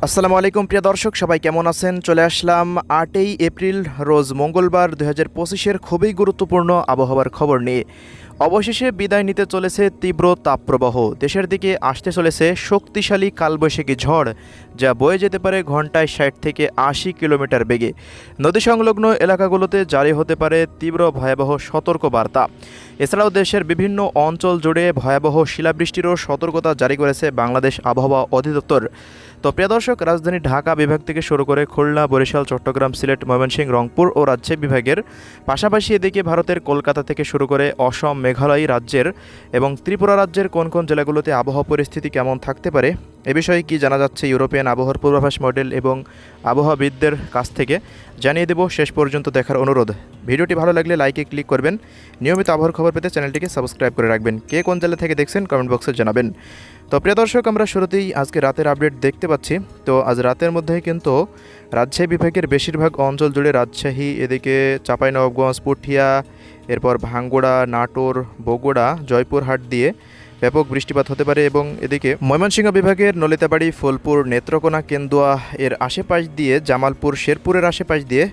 আসসালামু আলাইকুম প্রিয় দর্শক, সবাই কেমন আছেন? চলে আসলাম 8ই এপ্রিল রোজ মঙ্গলবার 2025-এর খুবই গুরুত্বপূর্ণ আবহাওয়ার খবর নিয়ে। অবশেষে বিদায় নিতে চলেছে তীব্র তাপপ্রবাহ। দেশের দিকে আসতে চলেছে শক্তিশালী কালবৈশাখী ঝড়, যা বয়ে যেতে পারে ঘন্টায় 60 থেকে 80 কিলোমিটার বেগে। নদী সংলগ্ন এলাকাগুলোতে জারি হতে পারে তীব্র ভয়াবহ সতর্কবার্তা। এছাড়াও দেশের বিভিন্ন অঞ্চল জুড়ে ভয়াবহ শিলাবৃষ্টিরও সতর্কতা জারি করেছে বাংলাদেশ আবহাওয়া অধিদপ্তর। তো প্রিয় দর্শক, রাজধানী ঢাকা বিভাগ থেকে শুরু করে খুলনা, বরিশাল, চট্টগ্রাম, সিলেট, ময়মনসিংহ, রংপুর ও রাজশাহী বিভাগের পাশাপাশি এদিকে ভারতের কলকাতা থেকে শুরু করে অসম, মেঘালয় রাজ্যের এবং ত্রিপুরা রাজ্যের কোন কোন জেলাগুলোতে আবহাওয়া পরিস্থিতি কেমন থাকতে পারে এ বিষয়ে কি জানা যাচ্ছে ইউরোপিয়ান আবহাওয়ার পূর্বাভাস মডেল এবং আবহাওয়াবিদদের কাছ থেকে জানিয়ে দেব। শেষ পর্যন্ত দেখার অনুরোধ। ভিডিওটি ভালো লাগলে লাইকে ক্লিক করবেন। নিয়মিত আবহাওয়ার খবর পেতে চ্যানেলটিকে সাবস্ক্রাইব করে রাখবেন। কে কোন জেলা থেকে দেখছেন কমেন্ট বক্সে জানাবেন। তো প্রিয় দর্শক, আমরা শুরুতেই আজকে রাতের আপডেট দেখতে পাচ্ছি। তো আজ রাতের মধ্যে কিন্তু রাজশাহী বিভাগের বেশিরভাগ অঞ্চল জুড়ে, রাজশাহী, এদিকে চাঁপাইনবাবগঞ্জ, পুঠিয়া, এরপর ভাঙ্গুড়া, নাটোর, বগুড়া, জয়পুরহাট দিয়ে ব্যাপক বৃষ্টিপাত হতে পারে এবং এদিকে ময়মনসিংহ বিভাগের নলিতাবাড়ি, ফুলপুর, নেত্রকোনা, কেন্দুয়া এর আশেপাশ দিয়ে, জামালপুর, শেরপুরের আশেপাশ দিয়ে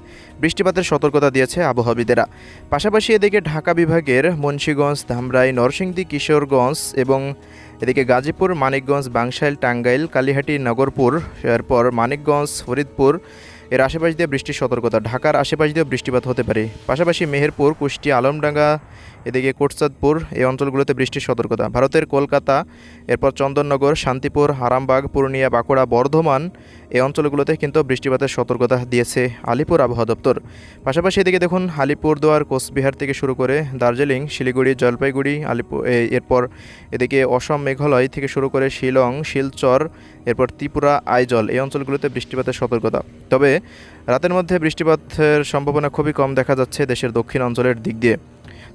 বৃষ্টিপাতের সতর্কতা দিয়েছে আবহাওয়াবিদেরা। পাশাপাশি এদিকে ঢাকা বিভাগের মুন্সিগঞ্জ, ধামরাই, নরসিংদী, কিশোরগঞ্জ এবং এদিকে গাজীপুর, মানিকগঞ্জ, বাংশাইল, টাঙ্গাইল, কালিহাটি, নগরপুর, এরপর মানিকগঞ্জ, ফরিদপুর এর আশেপাশ দিয়ে বৃষ্টির সতর্কতা। ঢাকার আশেপাশ দিয়েও বৃষ্টিপাত হতে পারে। পাশাপাশি মেহেরপুর, কুষ্টিয়া, আলমডাঙ্গা, এদিকে কোটচাঁদপুর এই অঞ্চলগুলোতে বৃষ্টির সতর্কতা। ভারতের কলকাতা, এরপর চন্দননগর, শান্তিপুর, আরামবাগ, পূর্ণিয়া, বাঁকুড়া, বর্ধমান এই অঞ্চলগুলোতে কিন্তু বৃষ্টিপাতের সতর্কতা দিয়েছে আলিপুর আবহাওয়া দপ্তর। পাশাপাশি এদিকে দেখুন, আলিপুরদুয়ার, কোচবিহার থেকে শুরু করে দার্জিলিং, শিলিগুড়ি, জলপাইগুড়ি, এরপর এদিকে অসম, মেঘালয় থেকে শুরু করে শিলং, শিলচর, এরপর ত্রিপুরা, আইজল এই অঞ্চলগুলোতে বৃষ্টিপাতের সতর্কতা। তবে রাতের মধ্যে বৃষ্টিপাতের সম্ভাবনা খুবই কম দেখা যাচ্ছে দেশের দক্ষিণ অঞ্চলের দিক দিয়ে।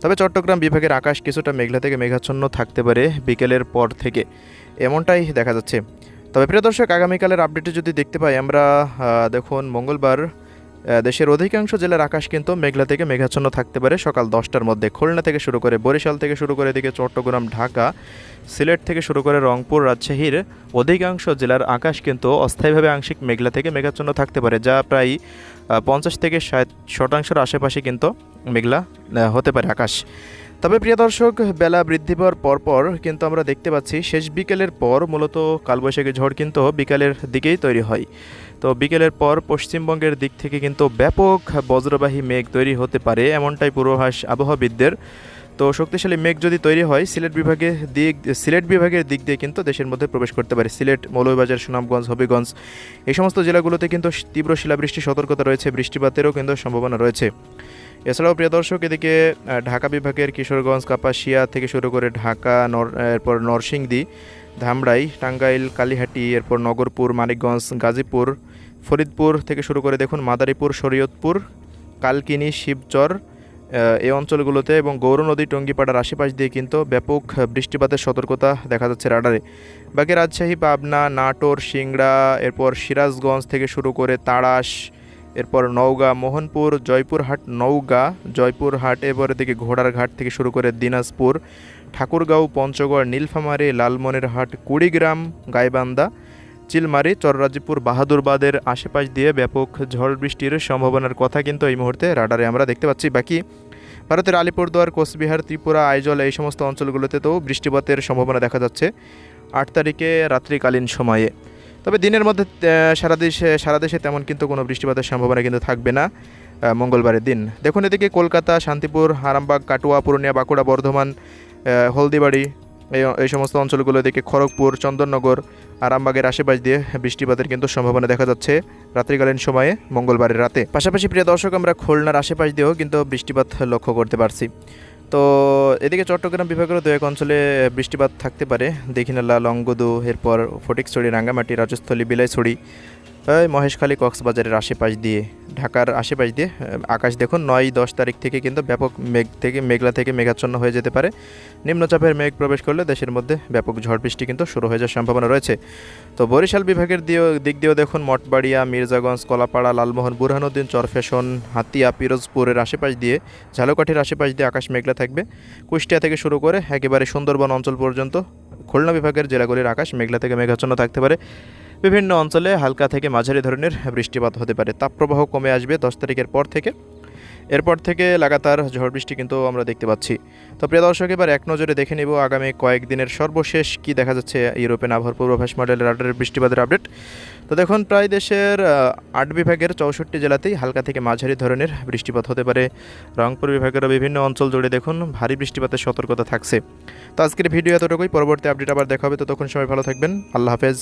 তবে চট্টগ্রাম বিভাগের আকাশ কিছুটা মেঘলা থেকে মেঘাচ্ছন্ন থাকতে পারে বিকেলের পর থেকে, এমনটাই দেখা যাচ্ছে। তবে প্রিয় দর্শক, আগামীকালের আপডেটে যদি দেখতে পাই আমরা, দেখুন মঙ্গলবার দেশের অধিকাংশ জেলার আকাশ কিন্তু মেঘলা থেকে মেঘাচ্ছন্ন থাকতে পারে সকাল 10টার মধ্যে। খুলনা থেকে শুরু করে, বরিশাল থেকে শুরু করে এদিকে চট্টগ্রাম, ঢাকা, সিলেট থেকে শুরু করে রংপুর, রাজশাহীর অধিকাংশ জেলার আকাশ কিন্তু অস্থায়ীভাবে আংশিক মেঘলা থেকে মেঘাচ্ছন্ন থাকতে পারে, যা প্রায় 50 থেকে 60% আশেপাশে কিন্তু মেঘলা হতে পারে আকাশ। তবে প্রিয় দর্শক, বেলা বৃদ্ধি পাওয়ার পরপর কিন্তু আমরা দেখতে পাচ্ছি শেষ বিকেলের পর মূলত কালবৈশাখী ঝড় কিন্তু বিকালের দিকেই তৈরি হয়। তো বিকেলের পর পশ্চিমবঙ্গের দিক থেকে কিন্তু ব্যাপক বজ্রবাহী মেঘ তৈরি হতে পারে, এমনটাই পূর্বাভাস আবহাওয়াবিদদের। তো শক্তিশালী মেঘ যদি তৈরি হয় সিলেট বিভাগের দিক দিয়ে কিন্তু দেশের মধ্যে প্রবেশ করতে পারে। সিলেট, মৌলভীবাজার, সুনামগঞ্জ, হবিগঞ্জ এই সমস্ত জেলাগুলোতে কিন্তু তীব্র শিলাবৃষ্টির সতর্কতা রয়েছে, বৃষ্টিপাতেরও কিন্তু সম্ভাবনা রয়েছে। এছাড়াও প্রিয় দর্শক, এদিকে ঢাকা বিভাগের কিশোরগঞ্জ, কাপাসিয়া থেকে শুরু করে ঢাকা, এরপর নরসিংদী, ধামরাই, টাঙ্গাইল, কালিহাটি, এরপর নগরপুর, মানিকগঞ্জ, গাজীপুর, ফরিদপুর থেকে শুরু করে দেখুন মাদারীপুর, শরীয়তপুর, কালকিনি, শিবচর এই অঞ্চলগুলোতে এবং গৌরনদী, টঙ্গীপাড়ার আশেপাশ দিয়ে কিন্তু ব্যাপক বৃষ্টিপাতের সতর্কতা দেখা যাচ্ছে রাডারে। বাকি রাজশাহী, পাবনা, নাটোর, সিংড়া, এরপর সিরাজগঞ্জ থেকে শুরু করে তাড়াশ, এরপর নওগাঁ, মোহনপুর, জয়পুরহাট, নওগাঁ, জয়পুরহাট, এরপর এদিকে ঘোড়ারঘাট থেকে শুরু করে দিনাজপুর, ঠাকুরগাঁও, পঞ্চগড়, নীলফামারী, লালমনিরহাট, কুড়িগ্রাম, গাইবান্ধা, চিলমারি, চররাজিপুর, বাহাদুরবাদের আশেপাশ দিয়ে ব্যাপক ঝড় বৃষ্টির সম্ভাবনার কথা কিন্তু এই মুহূর্তে রাডারে আমরা দেখতে পাচ্ছি। বাকি ভারতের আলিপুরদুয়ার, কোচবিহার, ত্রিপুরা, আইজল এই সমস্ত অঞ্চলগুলোতে তো বৃষ্টিপাতের সম্ভাবনা দেখা যাচ্ছে 8 তারিখে রাত্রিকালীন সময়ে। তবে দিনের মধ্যে সারা দেশে তেমন কিন্তু কোনো বৃষ্টিপাতের সম্ভাবনা কিন্তু থাকবে না মঙ্গলবারের দিন। দেখুন এদিকে কলকাতা, শান্তিপুর, আরামবাগ, কাটুয়া, পূর্ণিয়া, বাঁকুড়া, বর্ধমান, হলদিবাড়ি এই সমস্ত অঞ্চলগুলো, এদিকে খড়গপুর, চন্দননগর, আরামবাগের আশেপাশ দিয়ে বৃষ্টিপাতের কিন্তু সম্ভাবনা দেখা যাচ্ছে রাত্রিকালীন সময়ে মঙ্গলবারের রাতে। পাশাপাশি প্রিয় দর্শক, আমরা খুলনার আশেপাশ দিয়েও কিন্তু বৃষ্টিপাত লক্ষ্য করতে পারছি। তো এদিকে চট্টগ্রাম বিভাগেরও দু এক অঞ্চলে বৃষ্টিপাত থাকতে পারে। দীঘিনালা, লংগদু, এরপর ফটিকছড়ি, রাঙ্গামাটি, রাজস্থলী, বিলাইছড়ি, মহেশখালী, কক্সবাজারের আশেপাশ দিয়ে, ঢাকার আশেপাশ দিয়ে আকাশ দেখুন 9-10 তারিখ থেকে কিন্তু ব্যাপক মেঘলা থেকে মেঘাচ্ছন্ন হয়ে যেতে পারে। নিম্নচাপের মেঘ প্রবেশ করলে দেশের মধ্যে ব্যাপক ঝড় বৃষ্টি কিন্তু শুরু হয়ে যাওয়ার সম্ভাবনা রয়েছে। তো বরিশাল বিভাগের দিক দিয়েও দেখুন মঠবাড়িয়া, মির্জাগঞ্জ, কলাপাড়া, লালমোহন, বুরহানুদ্দিন, চরফ্যাশন, হাতিয়া, পিরোজপুরের আশেপাশ দিয়ে, ঝালকাঠির আশেপাশ দিয়ে আকাশ মেঘলা থাকবে। কুষ্টিয়া থেকে শুরু করে একেবারে সুন্দরবন অঞ্চল পর্যন্ত খুলনা বিভাগের জেলাগুলির আকাশ মেঘলা থেকে মেঘাচ্ছন্ন থাকতে পারে। বিভিন্ন অঞ্চলে হালকা থেকে মাঝারি ধরনের বৃষ্টিপাত হতে পারে। তাপপ্রবাহ কমে আসবে 10 তারিখের পর থেকে। এরপর থেকে লাগাতার ঝড় বৃষ্টি কিন্তু আমরা দেখতে পাচ্ছি। তো প্রিয় দর্শক, এবার এক নজরে দেখে নেব আগামী কয়েকদিনের সর্বশেষ কি দেখা যাচ্ছে ইউরোপিয়ান আবহাওয়ার পূর্বাভাস মডেলের রাডারের বৃষ্টিপাতের আপডেট। তো দেখুন, প্রায় দেশের 8 বিভাগের 64 জেলাতেই হালকা থেকে মাঝারি ধরনের বৃষ্টিপাত হতে পারে। রংপুর বিভাগেরও বিভিন্ন অঞ্চল জুড়ে দেখুন ভারী বৃষ্টিপাতের সতর্কতা থাকছে। তো আজকের ভিডিও এতটুকুই, পরবর্তী আপডেট আবার দেখা হবে। ততক্ষণ সবাই ভালো থাকবেন, আল্লাহ হাফেজ।